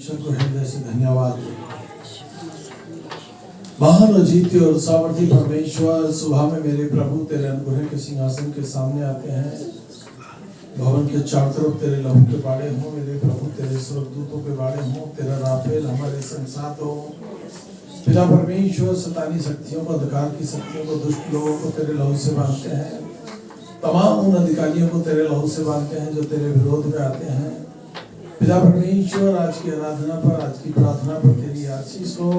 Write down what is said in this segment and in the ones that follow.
ईश्वर को हृदय से धन्यवाद दें। महान और जीते और सामर्थी परमेश्वर, सुबह में मेरे प्रभु तेरे अनुग्रह के सिंहासन के सामने आते हैं। भवन के चारों तरफ तेरे लहू के बाड़े हो मेरे प्रभु, तेरे स्वर्गदूतों के बाड़े हो, तेरा राफेल हमारे संग साथ हो। पिता परमेश्वर, शैतानी शक्तियों को, अंधकार की शक्तियों को, दुष्ट लोगों को तेरे लहू से बांधते हैं। तमाम उन अधिकारियों को तेरे लहू से बांधते हैं जो तेरे विरोध में आते हैं। पिता परमेश्वर, आज की आराधना पर, आज की प्रार्थना पर तेरी आशीष हो।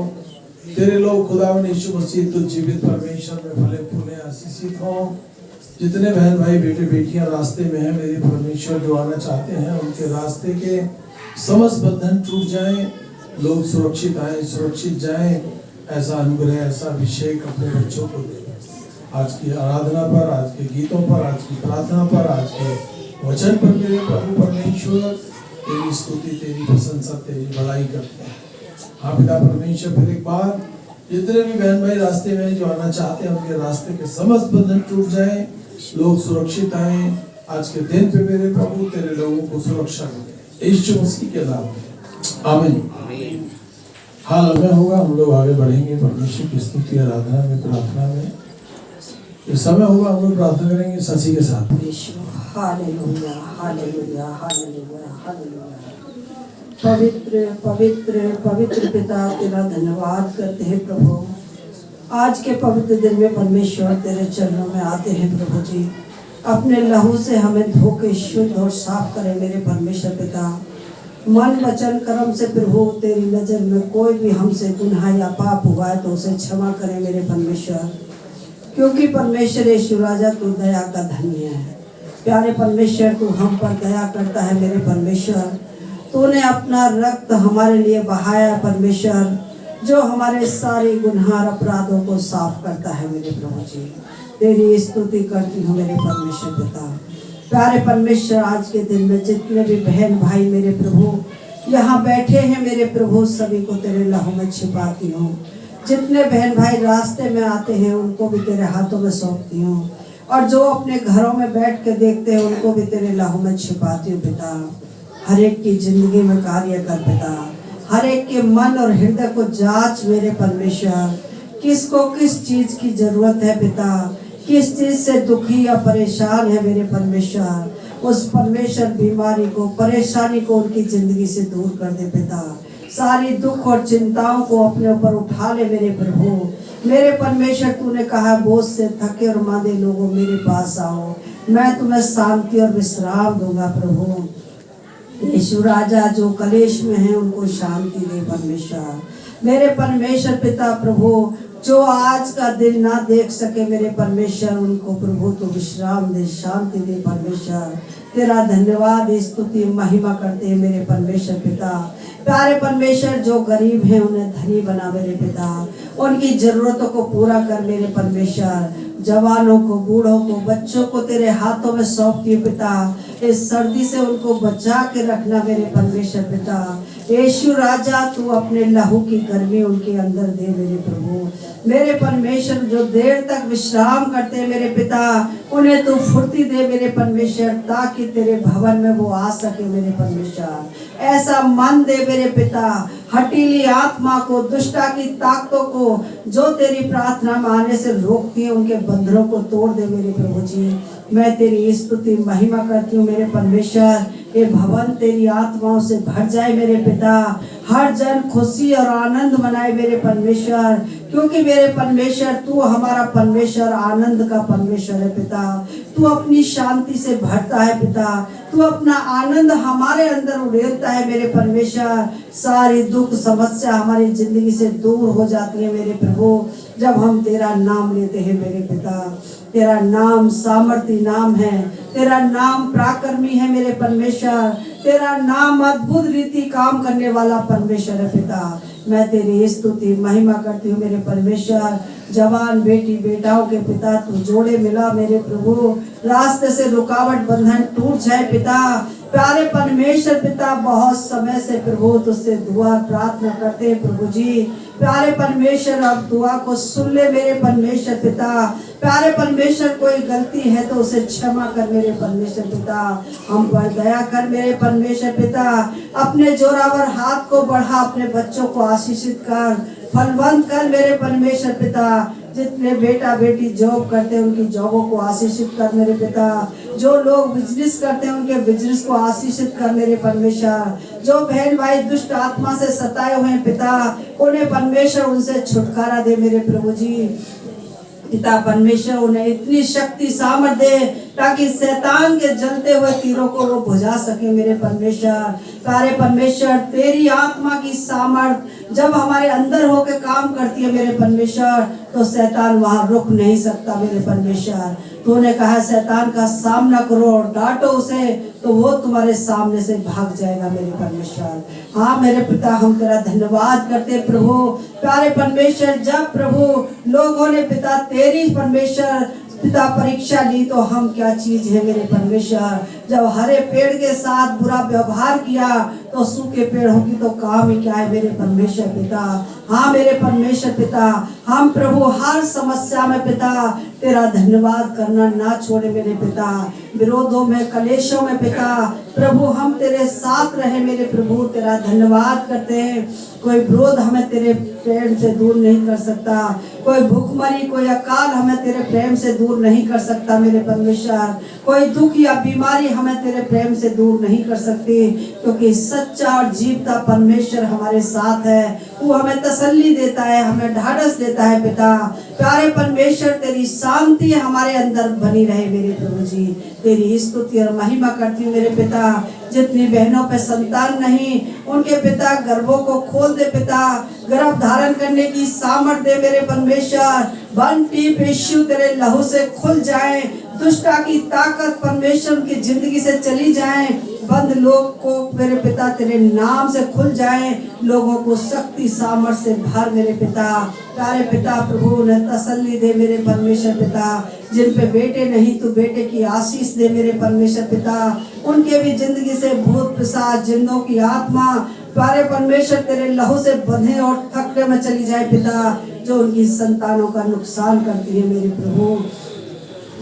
तेरे लोग खुदावंद यीशु मसीह तो जीवित परमेश्वर में फले फूले आशीषित हो। जितने बहन भाई बेटे बेटियां रास्ते में हैं मेरे परमेश्वर, जो आना चाहते हैं, उनके रास्ते के समस्त बंधन टूट जाएं, लोग सुरक्षित आए, सुरक्षित जाएं। ऐसा अनुग्रह, ऐसा अभिषेक अपने बच्चों को दे। आज की आराधना पर, आज के गीतों पर, आज की प्रार्थना पर, आज के वचन पर मेरे प्रभु परमेश्वर तेरी स्तुति, तेरी प्रशंसा, तेरी बड़ाई करते हैं। हाँ पिता परमेश्वर, फिर एक बार जितने भी बहन भाई रास्ते में जो आना चाहते हैं, उनके रास्ते के समस्त बंधन टूट जाएं, लोग सुरक्षित आए। आज के दिन पे मेरे प्रभु तेरे लोगों को सुरक्षा मिले, यीशु मसीह के नाम में आमीन। हाल में होगा, हम लोग आगे बढ़ेंगे परमेश्वर की स्तुति आराधना में, प्रार्थना में। इस समय होगा, हम लोग प्रार्थना करेंगे शशि के साथ। Hallelujah, hallelujah, hallelujah, hallelujah. पवित्र पवित्र पवित्र पिता, तेरा धन्यवाद करते हैं प्रभु। आज के पवित्र दिन में परमेश्वर तेरे चरणों में आते हैं प्रभु जी। अपने लहू से हमें धो के शुद्ध और साफ करें मेरे परमेश्वर पिता। मन वचन कर्म से प्रभु तेरी नज़र में कोई भी हमसे गुनाह या पाप हुआ है तो उसे क्षमा करें मेरे परमेश्वर, क्योंकि परमेश्वर यीशु राजा तू दया का धन्य है। प्यारे परमेश्वर, तू हम पर दया करता है मेरे परमेश्वर। तूने अपना रक्त हमारे लिए बहाया परमेश्वर, जो हमारे सारे गुनाह अपराधों को साफ करता है मेरे प्रभु जी। तेरी स्तुति करती हूँ मेरे परमेश्वर पिता। प्यारे परमेश्वर, आज के दिन में जितने भी बहन भाई मेरे प्रभु यहाँ बैठे हैं मेरे प्रभु, सभी को तेरे लहू में छिपाती हूँ। जितने बहन भाई रास्ते में आते हैं उनको भी तेरे हाथों में सौंपती हूँ, और जो अपने घरों में बैठ के देखते हैं उनको भी तेरे लहू में छिपाती हूँ पिता। हर एक की जिंदगी में कार्य कर पिता, हर एक के मन और हृदय को जांच मेरे परमेश्वर। किसको किस चीज की जरूरत है पिता, किस चीज से दुखी या परेशान है मेरे परमेश्वर, उस परमेश्वर बीमारी को, परेशानी को उनकी जिंदगी से दूर कर दे पिता। सारी दुख और चिंताओं को अपने ऊपर उठा ले मेरे प्रभु। मेरे परमेश्वर, तूने कहा बोझ से थके और मांदे लोगों मेरे पास आओ, मैं तुम्हें शांति और विश्राम दूंगा प्रभु। यीशु राजा, जो कलेश में है उनको शांति दे परमेश्वर। मेरे परमेश्वर पिता प्रभु, जो आज का दिन ना देख सके मेरे परमेश्वर, उनको प्रभु तो विश्राम दे, शांति दे परमेश्वर। तेरा धन्यवाद, स्तुति महिमा करते हैं मेरे परमेश्वर पिता। प्यारे परमेश्वर, जो गरीब हैं उन्हें धनी बना मेरे पिता, उनकी जरूरतों को पूरा कर मेरे परमेश्वर। जवानों को, बूढ़ों को, बच्चों को तेरे हाथों में सौंपती हूँ पिता। इस सर्दी से उनको बचा के रखना मेरे परमेश्वर पिता। यीशु राजा, तू अपने लहू की गर्मी उनके अंदर दे मेरे प्रभु। मेरे परमेश्वर, जो देर तक विश्राम करते हैं मेरे पिता, उन्हें तू फुर्ती दे मेरे परमेश्वर, ताकि तेरे भवन में वो आ सके मेरे परमेश्वर। ऐसा मन दे मेरे पिता, हटीली आत्मा को, दुष्टा की ताकतों को, जो तेरी प्रार्थना में आने से रोकती है, उनके बंधनों को तोड़ दे मेरे प्रभु जी। मैं तेरी स्तुति महिमा करती हूँ मेरे परमेश्वर। ये भवन तेरी आत्माओं से भर जाए मेरे पिता। हर जन खुशी और आनंद मनाए मेरे परमेश्वर, क्योंकि मेरे परमेश्वर तू हमारा परमेश्वर, आनंद का परमेश्वर है पिता। तू अपनी शांति से भरता है पिता, तू अपना आनंद हमारे अंदर उड़ेलता है मेरे परमेश्वर। सारी दुख समस्या हमारी जिंदगी से दूर हो जाती है मेरे प्रभु, जब हम तेरा नाम लेते हैं मेरे पिता। तेरा नाम सामर्थी नाम है, तेरा नाम पराक्रमी है मेरे परमेश्वर। तेरा नाम अद्भुत रीति काम करने वाला परमेश्वर है पिता। मैं तेरी स्तुति महिमा करती हूँ मेरे परमेश्वर। जवान बेटी बेटाओं के पिता तू जोड़े मिला मेरे प्रभु, रास्ते से रुकावट बंधन टूट जाए पिता। प्यारे परमेश्वर पिता, बहुत समय से प्रभु तुझसे दुआ प्रार्थना करते हैं प्रभु जी। प्यारे परमेश्वर, अब दुआ को सुन ले मेरे परमेश्वर पिता। प्यारे परमेश्वर, कोई गलती है तो उसे क्षमा कर मेरे परमेश्वर पिता। हम पर दया कर मेरे परमेश्वर पिता। अपने जोरावर हाथ को बढ़ा, अपने बच्चों को आशीषित कर, फलवंत कर मेरे परमेश्वर पिता। जितने बेटा बेटी जॉब करते हैं उनकी जॉबों को आशीषित कर मेरे पिता। जो लोग बिजनेस करते हैं उनके बिजनेस को आशीषित कर मेरे परमेश्वर। जो बहन भाई दुष्ट आत्मा से सताए हुए हैं पिता, उन्हें परमेश्वर उनसे छुटकारा दे मेरे प्रभु जी। पिता परमेश्वर, उन्हें इतनी शक्ति सामर्थ दे ताकि शैतान के जलते हुए तीरों को वो बुझा सके मेरे परमेश्वर। प्यारे परमेश्वर, तेरी आत्मा की सामर्थ जब हमारे अंदर होकर काम करती है मेरे परमेश्वर, तो शैतान वहां रुक नहीं सकता मेरे परमेश्वर। तूने कहा शैतान का सामना करो, डांटो उसे, तो वो तुम्हारे सामने से भाग जाएगा मेरे परमेश्वर। हाँ मेरे पिता, हम तेरा धन्यवाद करते प्रभु। प्यारे परमेश्वर, जब प्रभु लोगों ने पिता तेरी परमेश्वर पिता परीक्षा ली, तो हम क्या चीज है मेरे परमेश्वर। जब हरे पेड़ के साथ बुरा व्यवहार किया, तो सूखे पेड़ों की तो काम ही क्या है मेरे परमेश्वर पिता। हाँ मेरे परमेश्वर पिता, हम प्रभु हर समस्या में पिता तेरा धन्यवाद करना ना छोड़े मेरे पिता। विरोधों में, कलेशों में पिता प्रभु हम तेरे साथ रहे मेरे प्रभु, तेरा धन्यवाद करते हैं। कोई विरोध हमें तेरे प्रेम से दूर नहीं कर सकता, कोई भूखमरी, कोई अकाल हमें तेरे प्रेम से दूर नहीं कर सकता मेरे परमेश्वर। कोई दुख या बीमारी हमें तेरे प्रेम से दूर नहीं कर सकती, क्योंकि सच्चा और जीवता परमेश्वर हमारे साथ है। वो हमें तसल्ली देता है, हमें ढाढ़स देता है पिता। प्यारे परमेश्वर, तेरी शांति हमारे अंदर बनी रहे मेरे प्रभु जी। तेरी स्तुति और महिमा करती हूँ मेरे पिता। जितनी बहनों पे संतान नहीं, उनके पिता गर्भों को खोल दे पिता, गर्भ धारण करने की सामर्थ दे मेरे परमेश्वर। बंटी यीशु तेरे लहू से खुल जाए, दुष्टा की ताकत परमेश्वर की जिंदगी से चली जाए, बंद लोग को मेरे पिता तेरे नाम से खुल जाए, लोगों को शक्ति सामर्थ से भर मेरे पिता। प्यारे पिता प्रभु ने तसल्ली दे मेरे परमेश्वर पिता। जिन पे बेटे नहीं, तो बेटे की आशीष दे मेरे परमेश्वर पिता। उनके भी जिंदगी से भूत पिशाच, जिन्नों की आत्मा प्यारे परमेश्वर तेरे लहू से बंधे और थकने में चली जाए पिता, जो उनकी संतानों का नुकसान करती है मेरे प्रभु।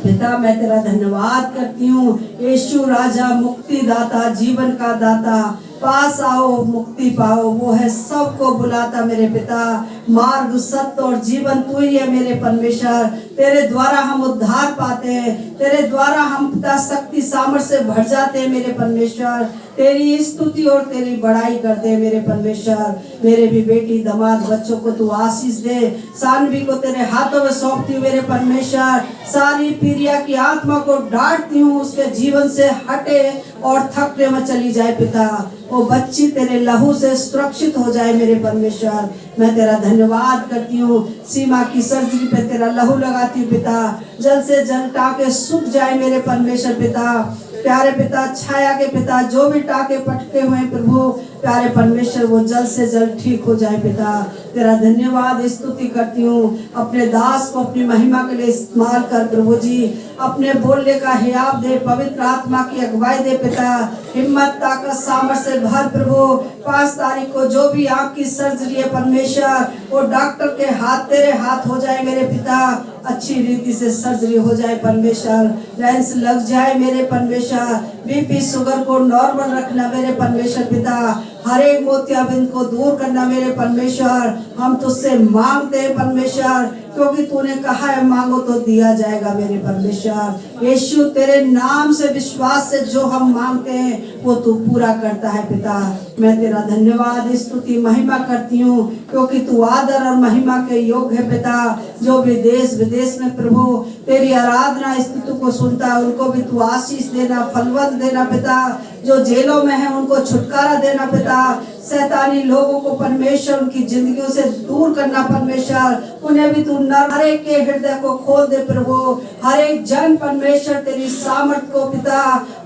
पिता मैं तेरा धन्यवाद करती हूँ। यीशु राजा, मुक्ति दाता, जीवन का दाता, पास आओ मुक्ति पाओ, वो है सबको बुलाता मेरे पिता। मार्ग, सत्य और जीवन तू ही है मेरे परमेश्वर। तेरे द्वारा हम उद्धार पाते हैं, तेरे द्वारा हम पिता शक्ति सामर्थ से भर जाते हैं मेरे परमेश्वर। तेरी स्तुति और तेरी बड़ाई करते हैं मेरे परमेश्वर। मेरे भी बेटी दामाद बच्चों को तू आशीष दे। सानवी को तेरे हाथों में सौंपती हूँ मेरे परमेश्वर। सारी पीरिया की आत्मा को डांटती हूँ, उसके जीवन से हटे और थकने में चली जाए पिता। वो बच्ची तेरे लहू से सुरक्षित हो जाए मेरे परमेश्वर। मैं तेरा धन्यवाद करती हूँ। सीमा की सर्जरी पे तेरा लहू लगाती हूँ पिता, जल्द से जल्द टाके सूख जाए मेरे परमेश्वर पिता। प्यारे पिता, छाया के पिता, जो भी टाके पटके हुए प्रभु प्यारे परमेश्वर, वो जल्द से जल्द ठीक हो जाए पिता। तेरा धन्यवाद स्तुति करती हूँ। अपने दास को अपनी महिमा के लिए इस्तेमाल कर प्रभु जी। अपने बोलने का हियाब दे, पवित्र आत्मा की अगुवाई दे पिता। हिम्मत, ताकत, सामर्थ से भर प्रभु। 5 तारीख को जो भी आँख की सर्जरी है परमेश्वर, वो डॉक्टर के हाथ तेरे हाथ हो जाए मेरे पिता। अच्छी रीति से सर्जरी हो जाए परमेश्वर। लेंस लग जाए मेरे परमेश्वर। बीपी शुगर को नॉर्मल रखना मेरे परमेश्वर पिता। हर एक मोतियाबिंद को दूर करना मेरे परमेश्वर। हम तुझसे मांगते हैं परमेश्वर, क्योंकि तूने कहा है मांगो तो दिया जाएगा मेरे परमेश्वर। यीशु तेरे नाम से विश्वास से जो हम मांगते हैं वो तू पूरा करता है पिता। मैं तेरा धन्यवाद स्तुति महिमा करती हूँ, क्योंकि तू आदर और महिमा के योग्य है पिता। जो भी देश विदेश में प्रभु तेरी आराधना स्तुति को सुनता है, उनको भी तू आशीष देना, फलवंत देना पिता। जो जेलों में है उनको छुटकारा देना पिता। शैतानी लोगों को परमेश्वर उनकी जिंदगियों से दूर करना परमेश्वर, उन्हें भी तू हर एक के हृदय को खोल दे प्रभु। हर एक जन परमेश्वर तेरी सामर्थ को पिता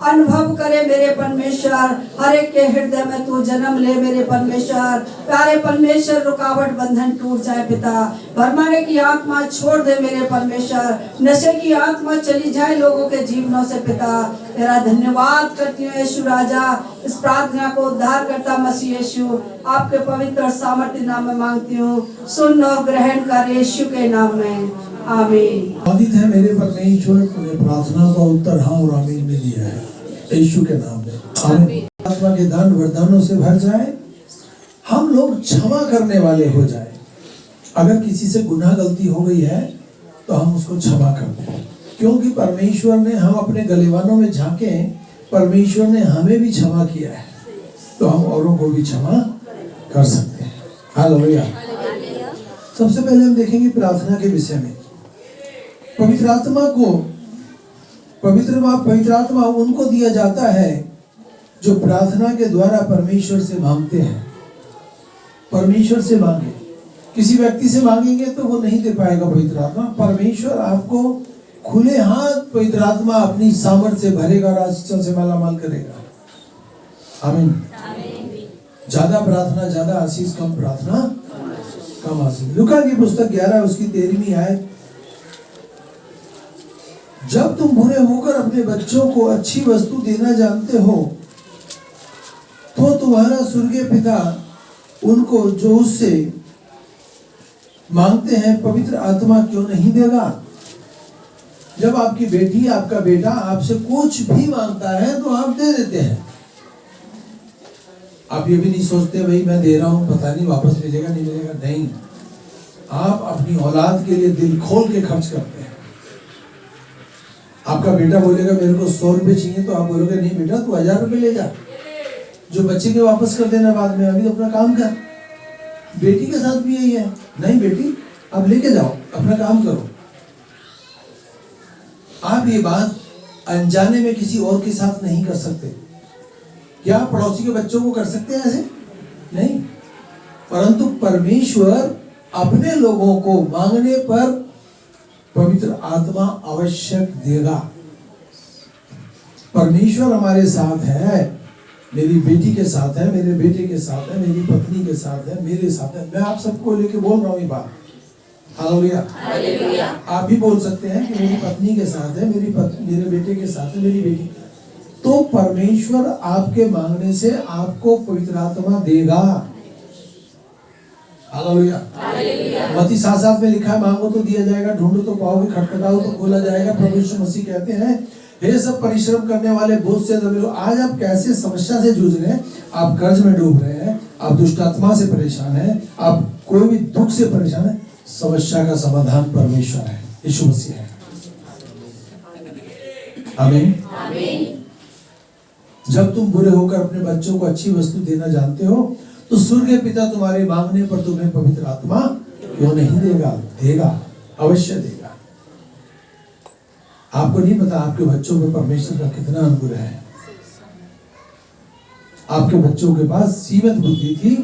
अनुभव करे मेरे परमेश्वर। हर एक के हृदय में तू जन्म ले मेरे परमेश्वर। प्यारे परमेश्वर, रुकावट बंधन टूट जाए पिता। भरमाने की आत्मा छोड़ दे मेरे परमेश्वर। नशे की आत्मा चली जाए लोगों के जीवनों से पिता। तेरा धन्यवाद करती हूँ यीशु राजा। इस प्रार्थना को उद्धार करता मसीह यीशु आपके पवित्र और सामर्थ्य नाम में मांगती हूँ। सुन और ग्रहण कर यीशु के नाम में, आमीन। आदित है मेरे परमेश्वर, तूने प्रार्थना का उत्तर हाँ और आमीन में दिया है, यीशु के नाम में, आमीन। आत्मा के दान वरदानों से भर जाए, हम लोग क्षमा करने वाले हो जाए। अगर किसी से गुनाह गलती हो गई है तो हम उसको क्षमा करते हैं, क्योंकि परमेश्वर ने, हम अपने गलीवानों में झांके, परमेश्वर ने हमें भी क्षमा किया है, तो हम औरों को भी क्षमा कर सकते हैं। हालेलुया। सबसे पहले हम देखेंगे प्रार्थना के विषय में। पवित्र आत्मा उनको दिया जाता है जो प्रार्थना के द्वारा परमेश्वर से मांगते हैं। परमेश्वर से मांगे, किसी व्यक्ति से मांगेंगे तो वो नहीं दे पाएगा पवित्र आत्मा। परमेश्वर आपको खुले हाथ पवित्र आत्मा अपनी सामर्थ से भरेगा और आशीषों से मालामाल करेगा, आमीन। ज्यादा प्रार्थना ज्यादा आशीष, कम प्रार्थना कम आशीष। लूका की पुस्तक 11 उसकी 13वीं आयत, जब तुम बुरे होकर अपने बच्चों को अच्छी वस्तु देना जानते हो तो तुम्हारा स्वर्गीय पिता उनको जो उससे मांगते हैं पवित्र आत्मा क्यों नहीं देगा। जब आपकी बेटी, आपका बेटा आपसे कुछ भी मांगता है तो आप दे देते हैं। आप ये भी नहीं सोचते भाई मैं दे रहा हूं, पता नहीं वापस मिलेगा नहीं मिलेगा, नहीं। आप अपनी औलाद के लिए दिल खोल के खर्च करते हैं। आपका बेटा बोलेगा मेरे को 100 रुपए चाहिए, तो आप बोलोगे नहीं बेटा तू 1000 रुपए ले जा, जो बच्चे के वापस कर देना बाद में, अभी अपना काम कर। बेटी के साथ भी यही है, नहीं बेटी आप लेके जाओ, अपना काम करो। आप ये बात अनजाने में किसी और के साथ नहीं कर सकते। क्या पड़ोसी के बच्चों को कर सकते हैं ऐसे? नहीं। परंतु परमेश्वर अपने लोगों को मांगने पर पवित्र आत्मा आवश्यक देगा। परमेश्वर हमारे साथ है, मेरी बेटी के साथ है, मेरे बेटे के साथ है, मेरी पत्नी के साथ है, मेरे साथ है। मैं आप सबको लेके बोल रहा हूँ ये बात। हालेलुया। आप भी बोल सकते हैं कि मेरी पत्नी के साथ है, मेरे बेटे के साथ है, मेरी बेटी। तो परमेश्वर आपके मांगने से आपको पवित्र आत्मा देगा। हालेलुया। मत्ती 7:7 में लिखा है मांगो तो दिया जाएगा, ढूंढो तो पाओगे, खटखटाओ तो खोला जाएगा। प्रभु यीशु मसीह कहते हैं हे सब परिश्रम करने वाले बोझ से दबे लोग, आज आप कैसे समस्या से जूझ रहे हैं, आप कर्ज में डूब रहे हैं, आप दुष्ट आत्मा से परेशान हैं, आप कोई भी दुख से परेशान है, समस्या का समाधान परमेश्वर है, यीशु मसीह है। आमीन। जब तुम बुरे होकर अपने बच्चों को अच्छी वस्तु देना जानते हो तो स्वर्गीय पिता तुम्हारे मांगने पर तुम्हें पवित्र आत्मा क्यों नहीं देगा? देगा, अवश्य देगा। आपको नहीं पता आपके बच्चों पर परमेश्वर का कितना अनुग्रह है। आपके बच्चों के पास सीमित बुद्धि थी,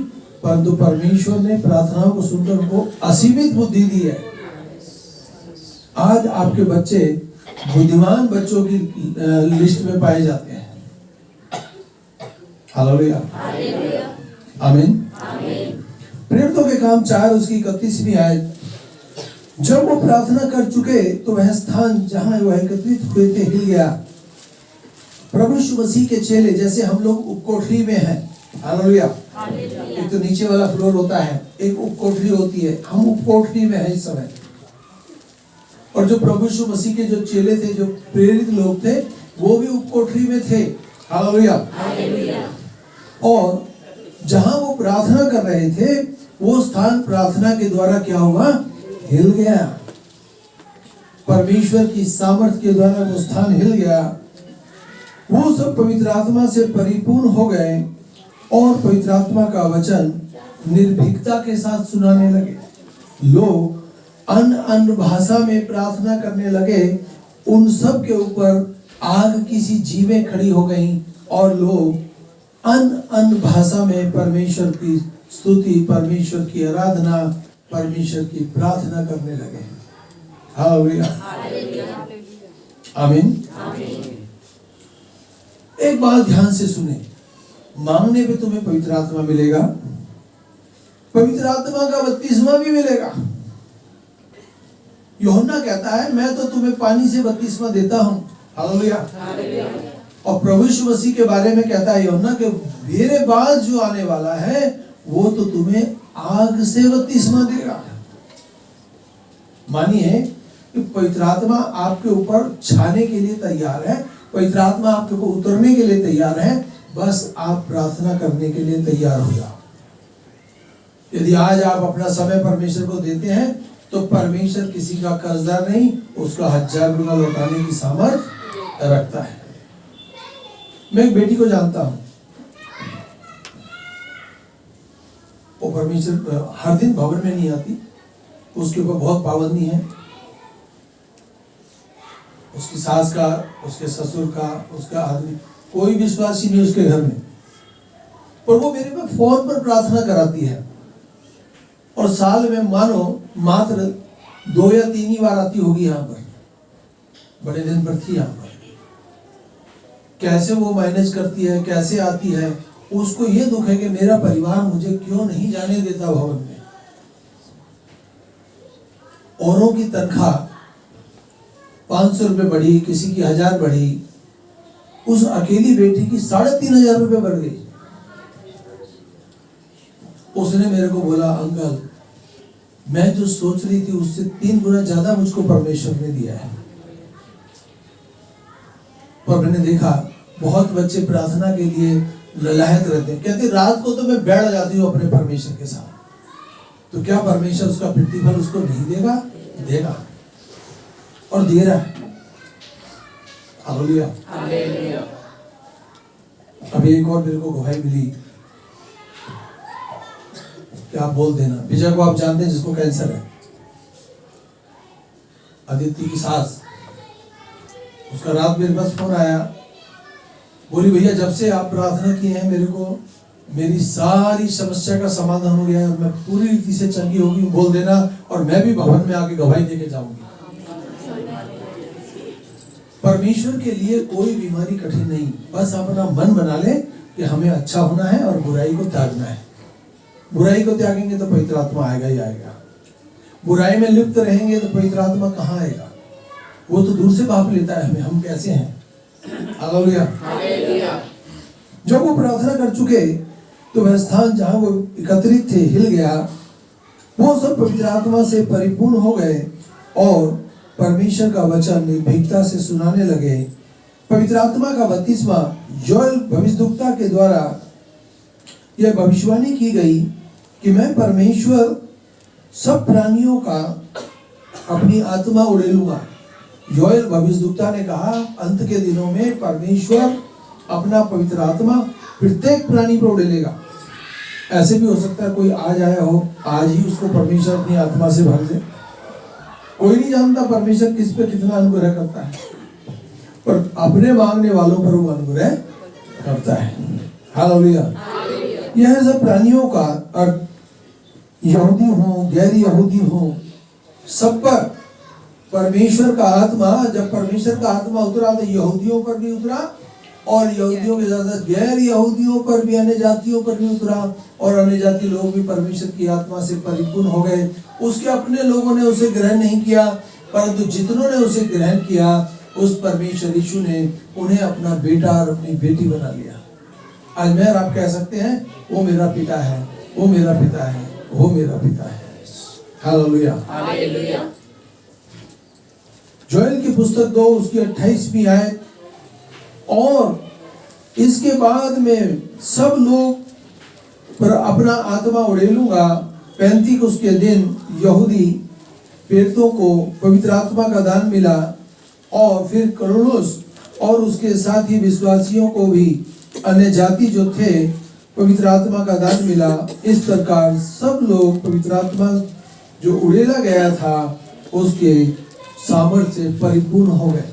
परंतु परमेश्वर ने प्रार्थनाओं को सुनकर उनको असीमित बुद्धि दी है। आज आपके बच्चे बुद्धिमान बच्चों की लिस्ट में पाए जाते हैं। हालेलुया, आमीन। प्रेरितों के काम 4 उसकी 31वीं आयत, जब वो प्रार्थना कर चुके तो वह स्थान जहां वो एकत्रित हुए थे हिल गया। प्रभु यीशु मसीह के चेले, जैसे हम लोग उपकोठरी में हैं, हालेलुया, एक तो नीचे वाला फ्लोर होता है, एक उपकोठरी होती है, हम उपकोठरी में हैं इस समय। और जो प्रभु यीशु मसीह के जो चेले थे, जो प्रेरित लोग थे, वो भी उपकोठरी में थे, हालेलुया। और जहां वो प्रार्थना कर रहे थे वो स्थान प्रार्थना के द्वारा क्या हुआ? हिल गया। परमेश्वर की सामर्थ के द्वारा वो स्थान हिल गया। वो सब पवित्र आत्मा से परिपूर्ण हो गए और पवित्र आत्मा का वचन निर्भीकता के साथ सुनाने लगे। लोग अन्य भाषा में प्रार्थना करने लगे। उन सब के ऊपर आग की सी जीवें खड़ी हो गईं और लोग अन्य भाषा में परमेश्वर की स्तुति, परमेश्वर की आराधना, परमेश्वर की प्रार्थना करने लगे। हालेलुया, आमीन। एक बात ध्यान से सुने, मांगने पे तुम्हें पवित्र आत्मा मिलेगा, पवित्र आत्मा का बपतिस्मा भी मिलेगा। यूहन्ना कहता है मैं तो तुम्हें पानी से बपतिस्मा देता हूं। हालेलुया। और प्रभु यीशु मसीह के बारे में कहता है यूहन्ना कि मेरे बाद जो आने वाला है वो तो तुम्हें आग से बपतिस्मा देगा। मानिए कि पवित्र आत्मा आपके ऊपर छाने के लिए तैयार है, पवित्र आत्मा आपके ऊपर उतरने के लिए तैयार है, बस आप प्रार्थना करने के लिए तैयार हो जाओ। यदि आज आप अपना समय परमेश्वर को देते हैं तो परमेश्वर किसी का कर्जदार नहीं, उसका 1000 गुना लौटाने की सामर्थ्य रखता है। मैं एक बेटी को जानता हूं, वो परमेश्वर हर दिन भवन में नहीं आती, उसके ऊपर बहुत पाबंदी है, उसकी सास का, उसके ससुर का, उसका आदमी, कोई विश्वासी नहीं उसके घर में, पर वो मेरे पे फोन पर प्रार्थना कराती है और साल में मानो मात्र 2 या 3 ही बार आती होगी यहाँ पर, बड़े दिन पर थी यहाँ पर। कैसे वो मैनेज करती है, कैसे आती है, उसको ये दुख है कि मेरा परिवार मुझे क्यों नहीं जाने देता भवन में। औरों की तनख्वाह 500 रुपये बढ़ी, किसी की 1000 बढ़ी, उस अकेली बेटी की 3500 रुपये बढ़ गई। उसने मेरे को बोला अंकल मैं जो सोच रही थी उससे 3 गुना ज्यादा मुझको परमेश्वर ने दिया है। पर मैंने देखा बहुत बच्चे प्रार्थना के लिए ललायत रहते हैं, कहते रात को तो मैं बैठ जाती हूँ अपने परमेश्वर के साथ, तो क्या परमेश्वर उसका प्रतिफल उसको नहीं देगा? देगा और दे रहा है। हालेलुया। अभी एक और मेरे को गवाही मिली कि आप बोल देना। विजय को आप जानते हैं जिसको कैंसर है, आदित्य की सास, उसका रात मेरे पास फोन आया, बोली भैया जब से आप प्रार्थना किए हैं मेरे को मेरी सारी समस्या का समाधान हो गया है और मैं पूरी रीति से चंगी हो गई, बोल देना और मैं भी भवन में आके गवाही देके जाऊंगी। परमेश्वर के लिए कोई बीमारी कठिन नहीं, बस अपना मन बना ले कि हमें अच्छा होना है और बुराई को त्यागना है। बुराई को त्यागेंगे तो पवित्र आत्मा आएगा ही आएगा, बुराई में लिप्त रहेंगे तो पवित्र आत्मा कहाँ आएगा? वो तो दूर से भाप लेता है हमें, हम कैसे हैं। हालेलुया। जब वो प्रार्थना कर चुके तो वह स्थान जहां वो एकत्रित थे हिल गया, वो सब पवित्र आत्मा से परिपूर्ण हो गए और परमेश्वर का वचन निर्भीकता से सुनाने लगे। पवित्र आत्मा का बपतिस्मा योएल भविष्यद्वक्ता के द्वारा यह भविष्यवाणी की गई कि मैं परमेश्वर सब प्राणियों का अपनी आत्मा उड़ेलूंगा। योएल भविष्यद्वक्ता ने कहा अंत के दिनों में परमेश्वर अपना पवित्र आत्मा प्रत्येक प्राणी पर उड़ेलेगा। ऐसे भी हो सकता है कोई आज आया हो, आज ही उसको परमेश्वर अपनी आत्मा से भर दे। कोई नहीं जानता परमेश्वर किस पे कितना अनुग्रह करता है, पर अपने मांगने वालों पर वो अनुग्रह करता है। हालेलुया। यह सब प्राणियों का अर्थ यहूदी हो गैर यहूदी हो सब पर परमेश्वर का आत्मा, जब परमेश्वर का आत्मा उतरा तो यहूदियों पर भी उतरा और यहूदियों के ज्यादा गैर यहूदियों पर भी, अन्य जातियों पर भी उतरा और अन्य जाति लोग भी परमेश्वर की आत्मा से परिपूर्ण हो गए। उसके अपने लोगों ने उसे ग्रहण नहीं किया, परंतु जितनों ने उसे ग्रहण किया उस परमेश्वर यीशु ने उन्हें अपना बेटा और अपनी बेटी बना लिया। आज मैं और आप कह सकते हैं वो मेरा पिता है, वो मेरा पिता है, वो मेरा पिता है। हालेलुया। जोएल की पुस्तक 2 उसकी 28वीं आयत, और इसके बाद में सब लोग पर अपना आत्मा उड़ेलूंगा। 35 के दिन यहूदी प्रेरितों को पवित्र आत्मा का दान मिला और फिर कुरनेलियुस और उसके साथ ही विश्वासियों को भी अन्य जाति जो थे पवित्र आत्मा का दान मिला। इस प्रकार सब लोग पवित्र आत्मा जो उड़ेला गया था उसके सामर्थ्य से परिपूर्ण हो गए।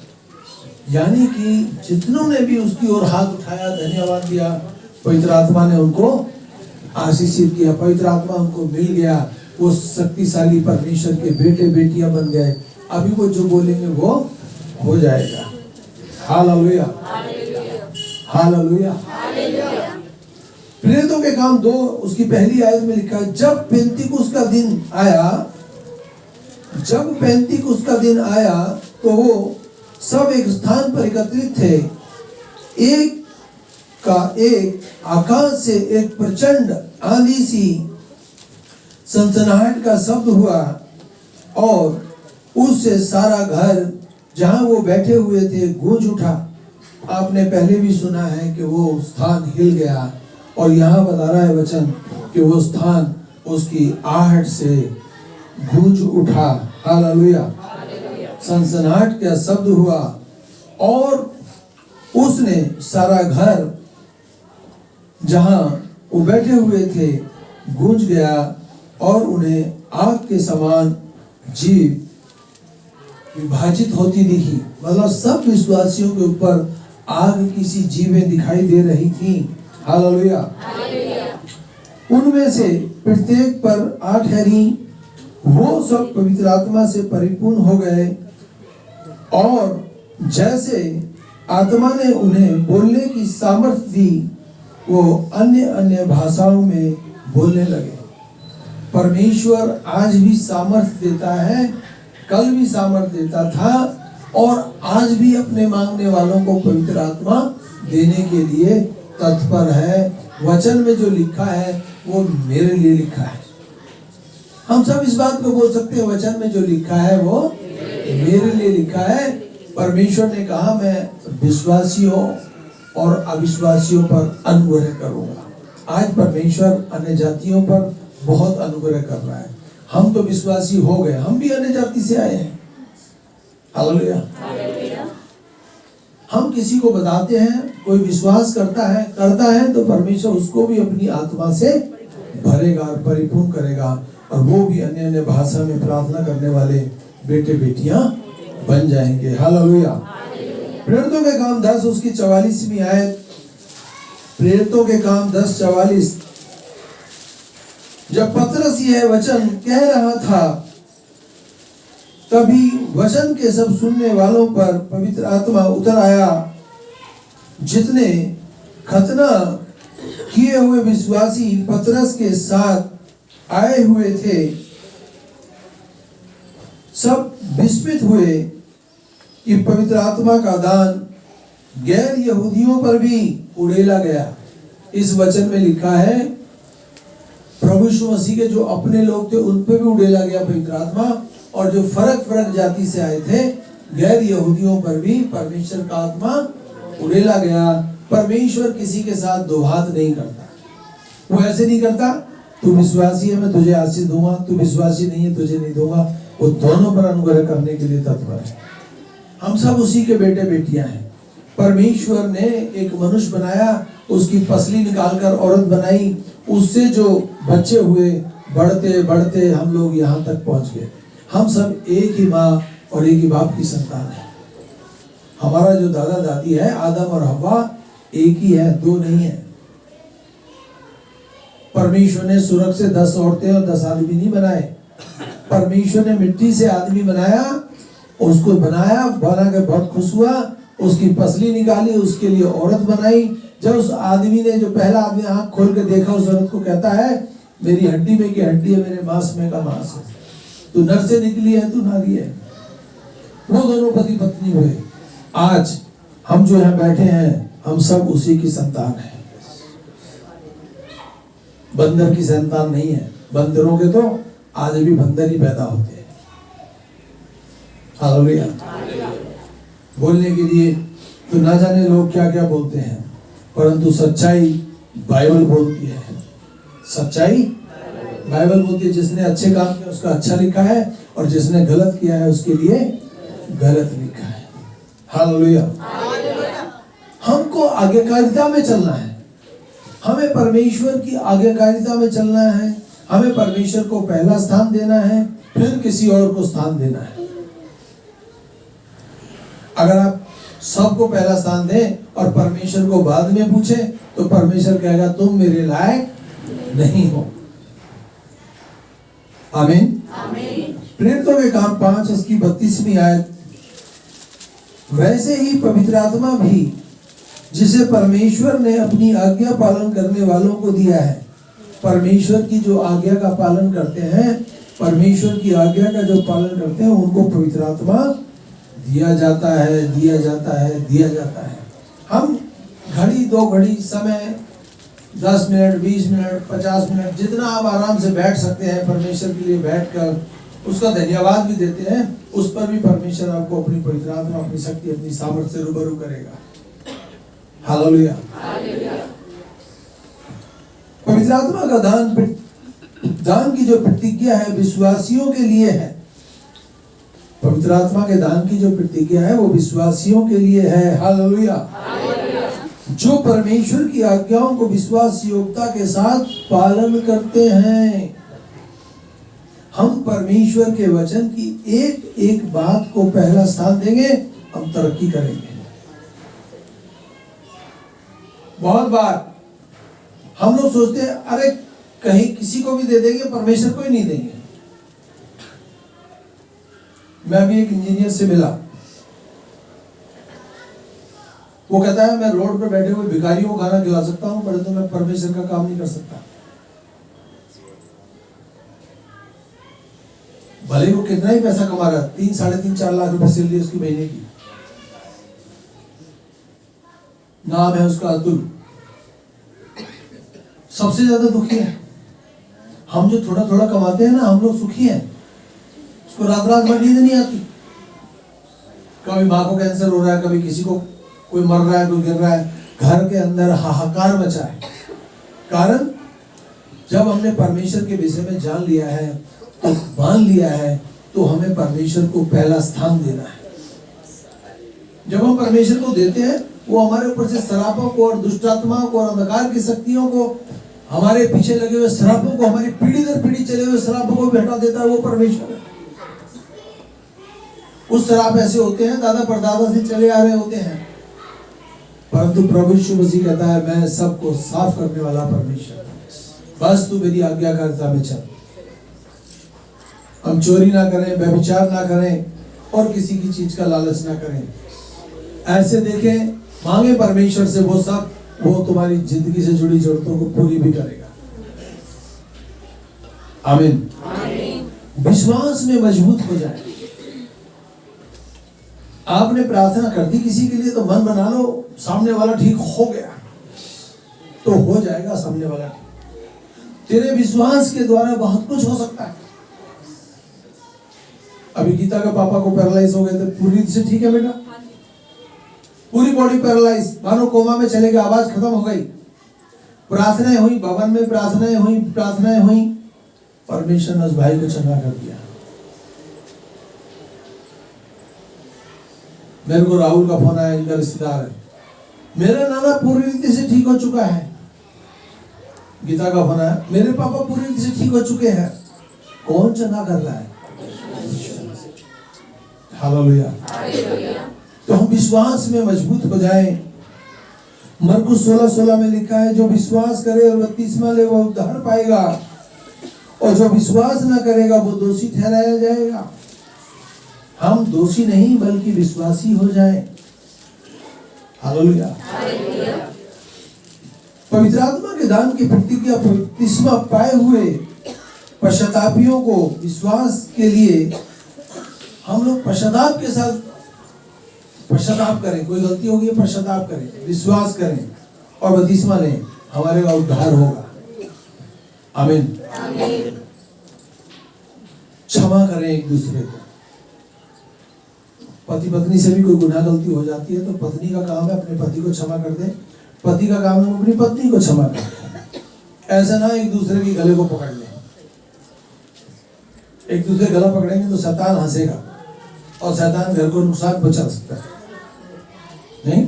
यानी कि जितनों ने भी उसकी ओर हाथ उठाया, धन्यवाद दिया, पवित्र आत्मा ने उनको आशीषित किया, पवित्र आत्मा उनको मिल गया, वो शक्तिशाली परमेश्वर के बेटे बेटियां बन गए। अभी वो जो बोलेंगे वो हो जाएगा। Hallelujah, hallelujah. प्रेरितों के काम 2 उसकी पहली आयत में लिखा है, जब पेंतिकुस्त का दिन आया तो वो सब एक स्थान पर एकत्रित थे। एक आकाश से एक प्रचंड आंधी सी सनसनाहट का शब्द हुआ और उससे सारा घर जहां वो बैठे हुए थे गूंज उठा। आपने पहले भी सुना है कि वो स्थान हिल गया, और यहाँ बता रहा है वचन कि वो स्थान उसकी आहट से गूंज उठा। हालेलुया, सनसनाहट का शब्द हुआ और उसने सारा घर जहां वो बैठे हुए थे गूंज गया और उन्हें आग के समान जीव विभाजित होती दिखी। मतलब सब विश्वासियों के ऊपर आग की सी जीवें दिखाई दे रही थी। हालेलुया। उनमें से प्रत्येक पर 8 ठहरी। वो सब पवित्र आत्मा से परिपूर्ण हो गए और जैसे आत्मा ने उन्हें बोलने की सामर्थ्य दी, वो अन्य अन्य भाषाओं में बोलने लगे। परमेश्वर आज भी सामर्थ्य देता है, कल भी सामर्थ्य देता था और आज भी अपने मांगने वालों को पवित्र आत्मा देने के लिए तत्पर है। वचन में जो लिखा है वो मेरे लिए लिखा है। हम सब इस बात को बोल सकते हैं, वचन में जो लिखा है वो मेरे लिए लिखा है। परमेश्वर ने कहा मैं विश्वासियों और अविश्वासियों पर अनुग्रह करूंगा। आज परमेश्वर अन्य जातियों पर बहुत अनुग्रह कर रहा है। हम तो विश्वासी हो गए, हम भी अन्य जाति से आए हैं। हालेलुया। हम किसी को बताते हैं, कोई विश्वास करता है तो परमेश्वर उसको भी अपनी आत्मा से भरेगा और परिपूर्ण करेगा, और वो भी अन्य अन्य भाषा में प्रार्थना करने वाले बेटे बेटियां बन जाएंगे। हालेलुया। प्रेरितों के काम 10 उसकी 44वीं आयत। प्रेरितों के काम 10:44। जब पतरस यह वचन कह रहा था तभी वचन के सब सुनने वालों पर पवित्र आत्मा उतर आया। जितने खतना किए हुए विश्वासी पतरस के साथ आए हुए थे सब विस्मित हुए कि पवित्र आत्मा का दान गैर यहूदियों पर भी उड़ेला गया। इस वचन में लिखा है प्रभु यीशु मसीह के जो अपने लोग थे उन पर भी उड़ेला गया पवित्र आत्मा, और जो फर्क जाति से आए थे गैर यहूदियों पर भी परमेश्वर का आत्मा उड़ेला गया। परमेश्वर किसी के साथ दोहात नहीं करता। वो ऐसे नहीं करता तू विश्वासी है मैं तुझे आशीष दूंगा, तू विश्वासी नहीं है तुझे नहीं दूंगा। वो दोनों पर अनुग्रह करने के लिए तत्पर है। हम सब उसी के बेटे बेटियां हैं। परमेश्वर ने एक मनुष्य बनाया, उसकी पसली निकालकर औरत बनाई, उससे जो बच्चे हुए बढ़ते बढ़ते हम लोग यहाँ तक पहुंच गए। हम सब एक ही माँ और एक ही बाप की संतान है। हमारा जो दादा दादी है आदम और हव्वा एक ही है, 2 नहीं है। परमेश्वर ने स्वर्ग से 10 औरतें और 10 आदमी नहीं बनाए। परमेश्वर ने मिट्टी से आदमी बनाया, उसको बना के बहुत खुश हुआ, उसकी पसली निकाली, उसके लिए औरत बनाई। जब उस आदमी ने, जो पहला आदमी आंख खोल के देखा, उस औरत को कहता है मेरी हड्डी में की हड्डी है, मेरे मांस में का मांस है, तू नर से निकली है, तू नारी है। वो दोनों पति पत्नी हुए। आज हम जो यहाँ बैठे हैं हम सब उसी की संतान हैं। बंदर की संतान नहीं है। बंदरों के तो आज भी बंदर ही पैदा होते हैं। हालेलुया। बोलने के लिए तो ना जाने लोग क्या क्या बोलते हैं, परंतु सच्चाई बाइबल बोलती है। सच्चाई बाइबल बोलती है। जिसने अच्छे काम किया उसका अच्छा लिखा है, और जिसने गलत किया है उसके लिए गलत लिखा है। हालेलुया। हमको आज्ञाकारिता में चलना है। हमें परमेश्वर की आज्ञाकारिता में चलना है। हमें परमेश्वर को पहला स्थान देना है, फिर किसी और को स्थान देना है। अगर आप सबको पहला स्थान दें और परमेश्वर को बाद में पूछे, तो परमेश्वर कहेगा तुम मेरे लायक नहीं हो। आमीन। प्रेरितों के काम 5 उसकी 32वीं आयत, वैसे ही पवित्र आत्मा भी जिसे परमेश्वर ने अपनी आज्ञा पालन करने वालों को दिया है। परमेश्वर की जो आज्ञा का पालन करते हैं, परमेश्वर की आज्ञा का जो पालन करते हैं, उनको पवित्र आत्मा दिया जाता है, दिया जाता है, दिया जाता है। हम घड़ी 2 घड़ी समय 10 मिनट 20 मिनट 50 मिनट जितना आप आराम से बैठ सकते हैं परमेश्वर के लिए बैठकर उसका धन्यवाद भी देते हैं, उस पर भी परमेश्वर आपको अपनी पवित्र आत्मा, अपनी शक्ति, अपनी सामर्थ्य से रूबरू करेगा। हालेलुया। पवित्र आत्मा का दान की जो प्रतिज्ञा है विश्वासियों के लिए है। पवित्र आत्मा के दान की जो प्रतिज्ञा है वो विश्वासियों के लिए है। हालेलुया। जो परमेश्वर की आज्ञाओं को विश्वास योग्यता के साथ पालन करते हैं। हम परमेश्वर के वचन की एक एक बात को पहला स्थान देंगे, हम तरक्की करेंगे। बहुत बार हम लोग सोचते हैं अरे कहीं किसी को भी दे देंगे, परमेश्वर को ही नहीं देंगे। मैं अभी एक इंजीनियर से मिला, वो कहता है मैं रोड पर बैठे हुए भिखारियों को खाना खिला सकता हूं, परंतु मैं परमेश्वर का काम नहीं कर सकता। भले वो कितना ही पैसा कमा रहा है, 3 साढ़े 3 4 लाख रुपए सैलरी उसकी महीने की, नाम है उसका अतुल, सबसे ज्यादा दुखी है। हम जो थोड़ा थोड़ा कमाते हैं ना, हम लोग सुखी हैं। उसको रात रात भर नींद नहीं आती। कभी माँ को कैंसर हो रहा है, कभी किसी को कोई मर रहा है, कोई गिर रहा है, घर के अंदर हाहाकार मचा है। कारण जब हमने परमेश्वर के विषय में जान लिया है, तो मान लिया है, तो हमें परमेश्वर को पहला स्थान देना है। जब हम परमेश्वर को देते हैं, वो हमारे ऊपर से शरापों को और दुष्टात्माओं को और अंधकार की शक्तियों को, हमारे पीछे लगे हुए शरापों को, हमारी पीढ़ी दर पीढ़ी चले हुए शरापों को भी हटा देता है। वो परमेश्वर है। उस शराप ऐसे होते हैं दादा परदादा से चले आ रहे होते हैं, परंतु प्रभु यीशु मसीह कहता है मैं सबको साफ करने वाला परमेश्वर, बस तू मेरी आज्ञाकारिता में चल। हम चोरी ना करें, व्यभिचार ना करें और किसी की चीज का लालच ना करें। ऐसे देखें, मांगे परमेश्वर से वो सब, वो तुम्हारी जिंदगी से जुड़ी जरूरतों को पूरी भी करेगा। आमीन। विश्वास में मजबूत हो जाए। आपने प्रार्थना कर दी किसी के लिए, तो मन बना लो सामने वाला ठीक हो गया, तो हो जाएगा सामने वाला ठीक। तेरे विश्वास के द्वारा बहुत कुछ हो सकता है। अभी गीता का पापा को पैरालाइज हो गए थे, पूरी से ठीक है बेटा, पूरी बॉडी पैरालाइज, मानो कोमा में चले गए, आवाज खत्म हो गई। प्रार्थनाएं हुई, भवन में प्रार्थनाएं हुई, परमेश्वर ने उस भाई को चंगा कर दिया। मेरे को राहुल का फोन आया, इनका रिश्तेदार है, मेरा नाना पूरी रीति से ठीक हो चुका है। गीता का फोन आया, मेरे पापा पूरी रीति से ठीक हो चुके हैं। कौन चंगा कर रहा है? हालेलुया। तो हम विश्वास में मजबूत हो जाएं। मरकुस 16:16 में लिखा है, जो विश्वास करे और बपतिस्मा ले वो उद्धार पाएगा, और जो विश्वास न करेगा वो दोषी ठहराया जाएगा। हम दोषी नहीं बल्कि विश्वासी हो जाएं। हालेलुया। पवित्र आत्मा के दान की प्रतिज्ञा बपतिस्मा पाए हुए पश्चातापियों को विश्वास के लिए हम लोग पश्चाताप के साथ पश्चाताप करें। कोई गलती होगी पश्चाताप करें, विश्वास करें और बपतिस्मा लें, हमारे का उद्धार होगा। आमीन। क्षमा करें एक दूसरे को। पति पत्नी से भी कोई गुनाह गलती हो जाती है तो पत्नी का काम है अपने पति को क्षमा कर दे, पति का काम है अपनी पत्नी को क्षमा कर दे। ऐसा ना एक दूसरे के गले को पकड़ ले। एक दूसरे गला पकड़ेंगे तो शैतान हंसेगा और शैतान घर को नुकसान पहुंचा सकता है। नहीं,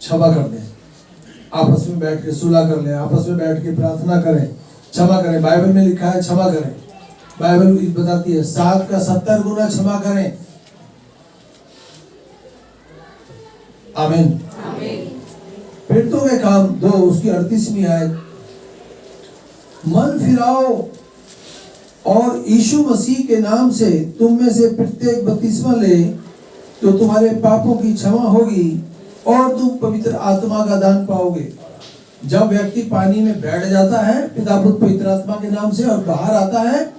क्षमा कर दें, आपस में बैठ के सुलह कर लें, आपस में बैठ के प्रार्थना करें, क्षमा करें। बाइबल में लिखा है क्षमा करें। बाइबल बताती है 7 का 70 गुना क्षमा करें। आमीन। प्रेरितों के काम 2 उसकी 38वीं आयत, मन फिराओ और यीशु मसीह के नाम से तुम में से प्रत्येक बपतिस्मा ले तो तुम्हारे पापों की क्षमा होगी और तुम पवित्र आत्मा का दान पाओगे। जब व्यक्ति पानी में बैठ जाता है पिता पुत्र पवित्र आत्मा के नाम से और बाहर आता है,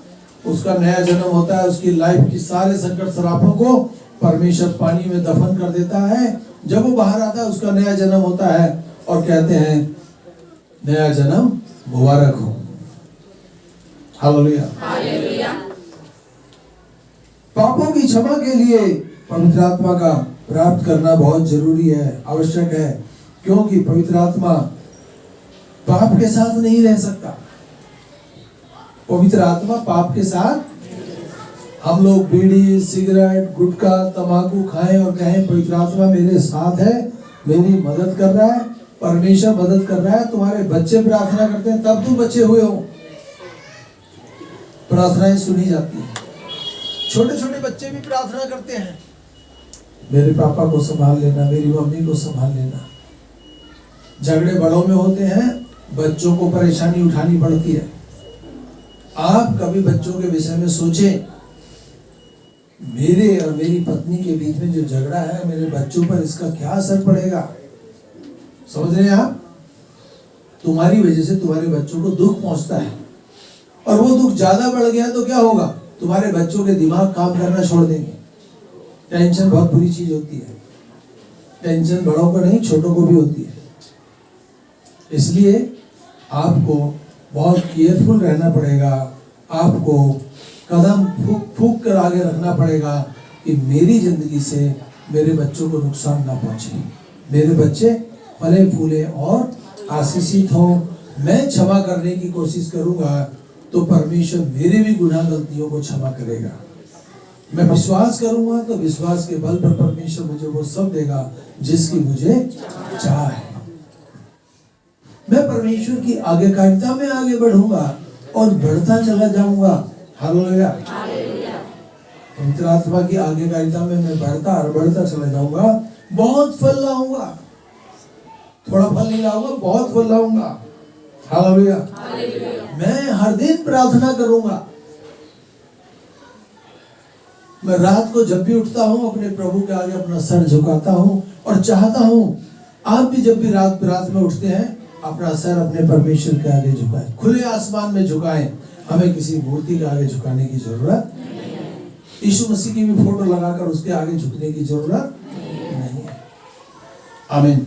उसका नया जन्म होता है। उसकी लाइफ की सारे संकट सरापों को परमेश्वर पानी में दफन कर देता है। जब वो बाहर आता है उसका नया जन्म होता है और कहते हैं नया जन्म मुबारक हो। हालेलुया। पापों की क्षमा के लिए पवित्र आत्मा का प्राप्त करना बहुत जरूरी है, आवश्यक है, क्योंकि पवित्र आत्मा पाप के साथ नहीं रह सकता। पवित्र आत्मा पाप के साथ, हम लोग बीड़ी सिगरेट गुटखा तंबाकू खाएं और कहें पवित्र आत्मा मेरे साथ है, मेरी मदद कर रहा है, परमेश्वर मदद कर रहा है। तुम्हारे बच्चे प्रार्थना करते हैं तब तुम बच्चे हुए हो, प्रार्थनाएं सुनी जाती है। छोटे छोटे बच्चे भी प्रार्थना करते हैं, मेरे पापा को संभाल लेना, मेरी मम्मी को संभाल लेना। झगड़े बड़ों में होते हैं, बच्चों को परेशानी उठानी पड़ती है। आप कभी बच्चों के विषय में सोचें, मेरे और मेरी पत्नी के बीच में जो झगड़ा है, मेरे बच्चों पर इसका क्या असर पड़ेगा? समझ रहे हैं आप? तुम्हारी वजह से तुम्हारे बच्चों को दुख पहुंचता है, और वो दुख ज्यादा बढ़ गया तो क्या होगा? तुम्हारे बच्चों के दिमाग काम करना छोड़ देंगे। टेंशन बहुत बुरी चीज होती है। टेंशन बड़ों को नहीं, छोटों को भी होती है। इसलिए आपको बहुत केयरफुल रहना पड़ेगा। आपको कदम फूक फूक कर आगे रखना पड़ेगा कि मेरी जिंदगी से मेरे बच्चों को नुकसान ना पहुंचे, मेरे बच्चे फले फूले और आशीषित हो। मैं क्षमा करने की कोशिश करूंगा तो परमेश्वर मेरे भी गुनाह गलतियों को क्षमा करेगा। मैं विश्वास करूंगा तो विश्वास के बल पर परमेश्वर मुझे वो सब देगा जिसकी मुझे चाह है। मैं परमेश्वर की आज्ञाकारिता में आगे बढ़ूंगा और बढ़ता चला जाऊंगा। हालेलुया। पवित्र आत्मा की आज्ञाकारिता में मैं बढ़ता चला जाऊंगा, बहुत फल लाऊंगा। थोड़ा फल नहीं लाऊंगा, बहुत फल लाऊंगा। हालेलुया। मैं हर दिन प्रार्थना करूंगा। मैं रात को जब भी उठता हूं अपने प्रभु के आगे अपना सर झुकाता हूं और चाहता हूं आप भी जब भी रात में उठते हैं अपना सर अपने परमेश्वर के आगे झुकाएं, खुले आसमान में झुकाएं। हमें किसी मूर्ति के आगे झुकाने की जरूरत नहीं है। यीशु मसीह की भी फोटो लगाकर उसके आगे झुकने की जरूरत नहीं है। आमीन।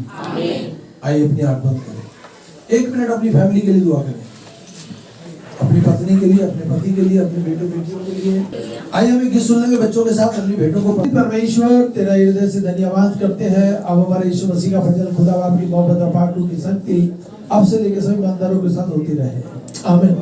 आइए अपनी आंख बंद करें, 1 मिनट अपनी फैमिली के लिए दुआ करें, अपनी पत्नी के लिए, अपने पति के लिए, अपने बेटे बेटियों के लिए। आइए हम गीत सुन लेंगे बच्चों के साथ अपनी बेटों को। परमेश्वर तेरा हृदय से धन्यवाद करते हैं। अब हमारे यीशु मसीह का फजल, खुदा आपकी मोहब्बत, अपाक की शक्ति आपसे लेकर सभी बंदरों के साथ होती रहे। आमीन।